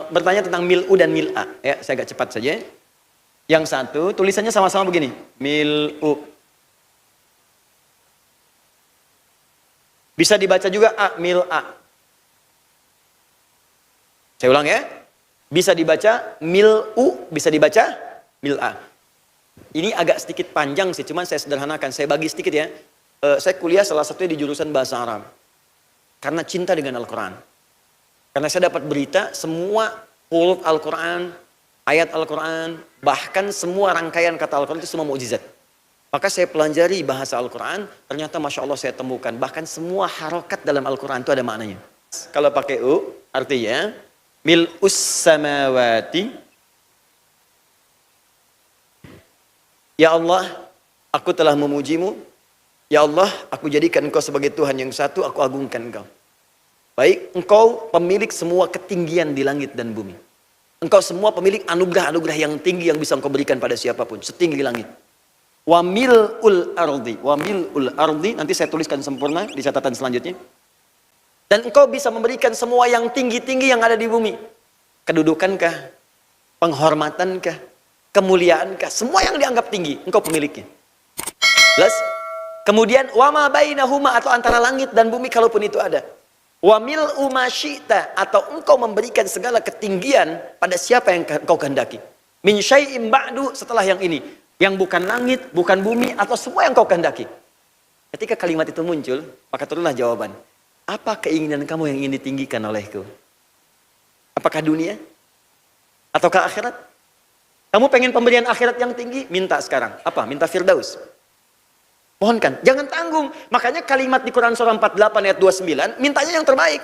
bertanya tentang mil'u dan mil'a. Ya, saya agak cepat saja. Yang satu, tulisannya sama-sama begini. Mil'u. Bisa dibaca juga a, mil'a. Saya ulang ya. Bisa dibaca mil'u, bisa dibaca mil'a. Ini agak sedikit panjang sih, cuman saya sederhanakan. Saya bagi sedikit ya. Saya kuliah salah satunya di jurusan bahasa Arab. Karena cinta dengan Al-Quran. Karena saya dapat berita semua huruf Al-Quran, ayat Al-Quran, bahkan semua rangkaian kata Al-Quran itu semua mukjizat. Maka saya pelajari bahasa Al-Quran, ternyata Masya Allah saya temukan. Bahkan semua harokat dalam Al-Quran itu ada maknanya. Kalau pakai U, artinya mil'us samawati. Ya Allah, aku telah memujimu. Ya Allah, aku jadikan engkau sebagai Tuhan yang satu, aku agungkan engkau. Baik, engkau pemilik semua ketinggian di langit dan bumi. Engkau semua pemilik anugerah-anugerah yang tinggi yang bisa engkau berikan pada siapapun, setinggi langit. Wa mil'ul ardi, nanti saya tuliskan sempurna di catatan selanjutnya. Dan engkau bisa memberikan semua yang tinggi-tinggi yang ada di bumi. Kedudukankah, penghormatankah, kemuliaankah, semua yang dianggap tinggi, engkau pemiliknya. Jelas? Kemudian wa ma bainahuma, atau antara langit dan bumi kalaupun itu ada. Wa mil'u ma syi'ta, atau engkau memberikan segala ketinggian pada siapa yang engkau kehendaki. Min syai'im ba'du, setelah yang ini, yang bukan langit, bukan bumi, atau semua yang engkau kehendaki. Ketika kalimat itu muncul, maka turunlah jawaban. Apa keinginan kamu yang ingin ditinggikan olehku? Apakah dunia? Ataukah akhirat? Kamu pengen pemberian akhirat yang tinggi? Minta sekarang. Apa? Minta Firdaus. Mohonkan, jangan tanggung. Makanya kalimat di Quran surah 48 ayat 29, mintanya yang terbaik.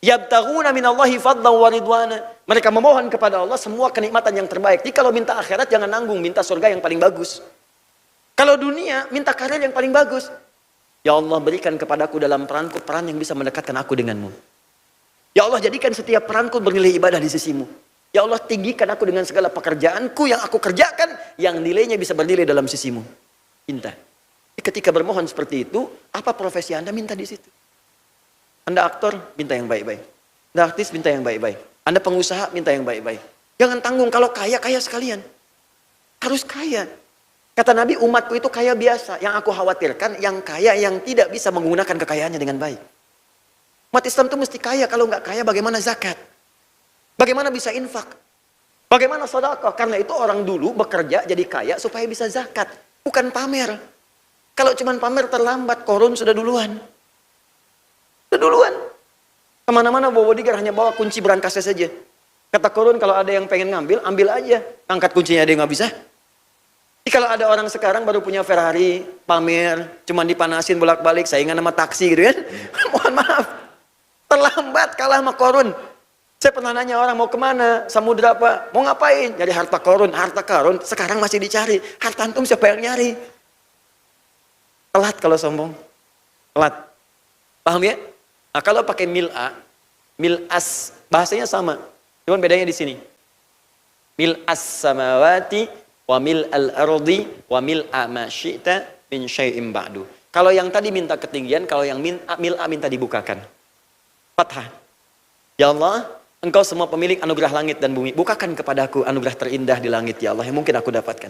Yabtaghuna minallahi fadlan wa ridwana. Mereka memohon kepada Allah semua kenikmatan yang terbaik. Jadi kalau minta akhirat jangan nanggung, minta surga yang paling bagus. Kalau dunia, minta karir yang paling bagus. Ya Allah, berikan kepadaku dalam peranku peran yang bisa mendekatkan aku denganmu. Ya Allah, jadikan setiap peranku bernilai ibadah di sisimu. Ya Allah, tinggikan aku dengan segala pekerjaanku yang aku kerjakan, yang nilainya bisa bernilai dalam sisimu. Minta. Ketika bermohon seperti itu, apa profesi Anda, minta di situ. Anda aktor, minta yang baik-baik. Anda artis, minta yang baik-baik. Anda pengusaha, minta yang baik-baik. Jangan tanggung, kalau kaya, kaya sekalian. Harus kaya. Kata Nabi, umatku itu kaya biasa. Yang aku khawatirkan, yang kaya yang tidak bisa menggunakan kekayaannya dengan baik. Umat Islam itu mesti kaya. Kalau nggak kaya, bagaimana zakat? Bagaimana bisa infak? Bagaimana sedekah? Karena itu orang dulu bekerja jadi kaya supaya bisa zakat. Bukan pamer. Kalau cuma pamer terlambat, korun sudah duluan. Sudah duluan. Kemana-mana bawa bodyguard, hanya bawa kunci berangkasnya saja. Kata korun, kalau ada yang pengen ngambil, ambil aja. Angkat kuncinya, ada yang nggak bisa. Jadi kalau ada orang sekarang baru punya Ferrari, pamer, cuma dipanasin bolak-balik, saingan sama taksi gitu kan. Mohon maaf. Terlambat, kalah sama korun. Saya pernah nanya orang, mau kemana? Samudra apa? Mau ngapain? Nyari harta korun. Harta karun sekarang masih dicari. Harta antum siapa yang nyari? Telat kalau sombong. Telat. Paham ya? Nah, kalau pakai mil'a, mil'as, bahasanya sama. Cuman bedanya di sini. Mil'as samawati wa mil'al ardi wa mil'a ma syi'ta min syai'im ba'du. Kalau yang tadi minta ketinggian, kalau yang mil'a minta dibukakan. Fathah. Ya Allah, engkau semua pemilik anugerah langit dan bumi. Bukakan kepadaku anugerah terindah di langit, ya Allah, yang mungkin aku dapatkan.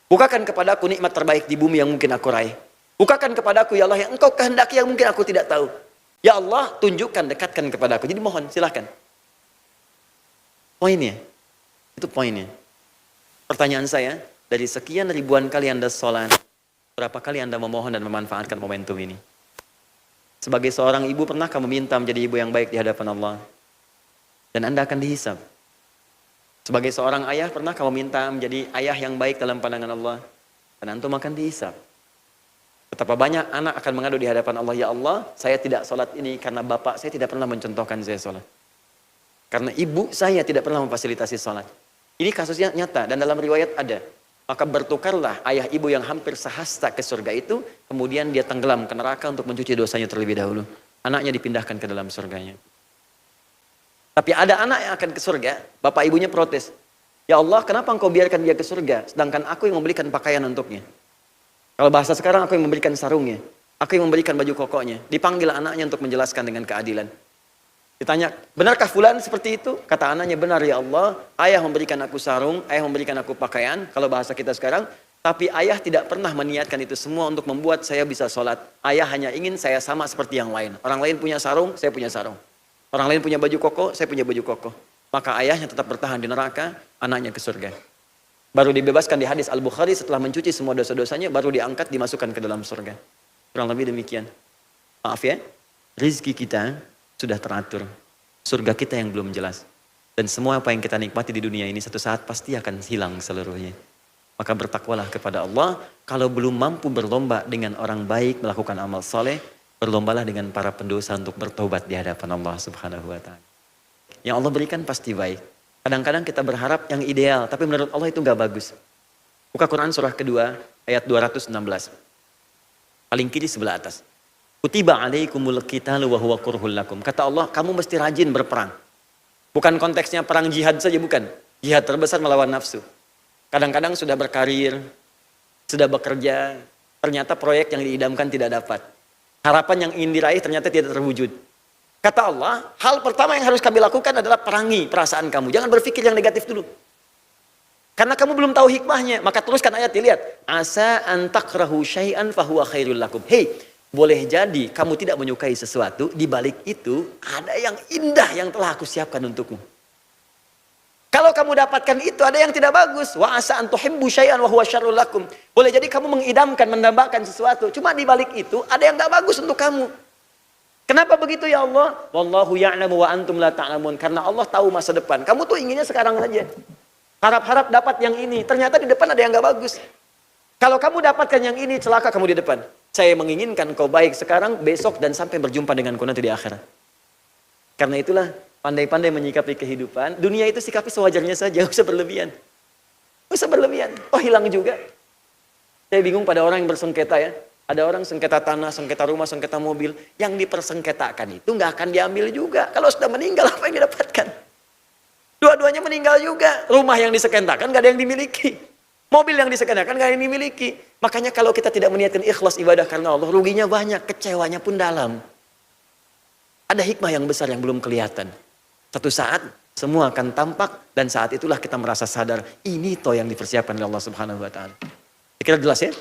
Bukakan kepadaku nikmat terbaik di bumi yang mungkin aku raih. Bukakan kepadaku, ya Allah, yang engkau kehendaki yang mungkin aku tidak tahu. Ya Allah, tunjukkan, dekatkan kepadaku. Jadi mohon, silahkan. Poinnya. Itu poinnya. Pertanyaan saya, dari sekian ribuan kali Anda sholat, berapa kali Anda memohon dan memanfaatkan momentum ini? Sebagai seorang ibu, pernah kamu minta menjadi ibu yang baik di hadapan Allah? Dan Anda akan dihisab. Sebagai seorang ayah, pernah kamu minta menjadi ayah yang baik dalam pandangan Allah? Dan antum akan dihisab. Betapa banyak anak akan mengadu di hadapan Allah, ya Allah, saya tidak sholat ini karena bapak saya tidak pernah mencontohkan saya sholat. Karena ibu saya tidak pernah memfasilitasi sholat. Ini kasusnya nyata dan dalam riwayat ada. Maka bertukarlah ayah ibu yang hampir sehasta ke surga itu, kemudian dia tenggelam ke neraka untuk mencuci dosanya terlebih dahulu. Anaknya dipindahkan ke dalam surganya. Tapi ada anak yang akan ke surga, bapak ibunya protes. Ya Allah, kenapa engkau biarkan dia ke surga, sedangkan aku yang membelikan pakaian untuknya? Kalau bahasa sekarang, aku yang memberikan sarungnya. Aku yang memberikan baju kokonya. Dipanggil anaknya untuk menjelaskan dengan keadilan. Ditanya, benarkah fulan seperti itu? Kata anaknya, benar ya Allah. Ayah memberikan aku sarung, ayah memberikan aku pakaian, kalau bahasa kita sekarang. Tapi ayah tidak pernah meniatkan itu semua untuk membuat saya bisa sholat. Ayah hanya ingin saya sama seperti yang lain. Orang lain punya sarung, saya punya sarung. Orang lain punya baju koko, saya punya baju koko. Maka ayahnya tetap bertahan di neraka, anaknya ke surga. Baru dibebaskan di hadis Al-Bukhari setelah mencuci semua dosa-dosanya, baru diangkat, dimasukkan ke dalam surga. Kurang lebih demikian. Maaf ya, rizki kita sudah teratur. Surga kita yang belum jelas. Dan semua apa yang kita nikmati di dunia ini satu saat pasti akan hilang seluruhnya. Maka bertakwalah kepada Allah. Kalau belum mampu berlomba dengan orang baik melakukan amal soleh, berlombalah dengan para pendosa untuk bertobat di hadapan Allah Subhanahu wa Ta'ala. Yang Allah berikan pasti baik. Kadang-kadang kita berharap yang ideal, tapi menurut Allah itu gak bagus. Buka Quran surah kedua ayat 216. Paling kiri sebelah atas. Kutiba alaikumul qitalu wa huwa kurhul lakum. Kata Allah, kamu mesti rajin berperang. Bukan konteksnya perang jihad saja, bukan. Jihad terbesar melawan nafsu. Kadang-kadang sudah berkarir, sudah bekerja, ternyata proyek yang diidamkan tidak dapat. Harapan yang ingin diraih ternyata tidak terwujud. Kata Allah, hal pertama yang harus kami lakukan adalah perangi perasaan kamu. Jangan berpikir yang negatif dulu. Karena kamu belum tahu hikmahnya, maka teruskan ayat dilihat. Asa antakrahu syai'an fahuwa khairul lakum. Hei, boleh jadi kamu tidak menyukai sesuatu, di balik itu ada yang indah yang telah aku siapkan untukmu. Kalau kamu dapatkan itu ada yang tidak bagus. Wa asa an tuhibbu syai'an wa huwa syarrul lakum. Boleh jadi kamu mengidamkan, mendambakan sesuatu, cuma di balik itu ada yang tidak bagus untuk kamu. Kenapa begitu ya Allah? Wallahu ya'lamu wa antum la ta'lamun. Karena Allah tahu masa depan. Kamu tuh inginnya sekarang saja. Harap-harap dapat yang ini, ternyata di depan ada yang tidak bagus. Kalau kamu dapatkan yang ini, celaka kamu di depan. Saya menginginkan kau baik sekarang, besok, dan sampai berjumpa denganku nanti di akhirat. Karena itulah, pandai-pandai menyikapi kehidupan. Dunia itu sikapi sewajarnya saja, gak usah berlebihan. Gak usah berlebihan. Oh, hilang juga. Saya bingung pada orang yang bersengketa ya. Ada orang sengketa tanah, sengketa rumah, sengketa mobil. Yang dipersengketakan itu gak akan diambil juga. Kalau sudah meninggal, apa yang didapatkan? Dua-duanya meninggal juga. Rumah yang disengketakan gak ada yang dimiliki. Mobil yang disengketakan gak ada yang dimiliki. Makanya kalau kita tidak meniatkan ikhlas ibadah karena Allah, ruginya banyak, kecewanya pun dalam. Ada hikmah yang besar yang belum kelihatan. Satu saat semua akan tampak dan saat itulah kita merasa sadar ini toh yang dipersiapkan oleh Allah Subhanahu wa Ta'ala. Kira jelas ya?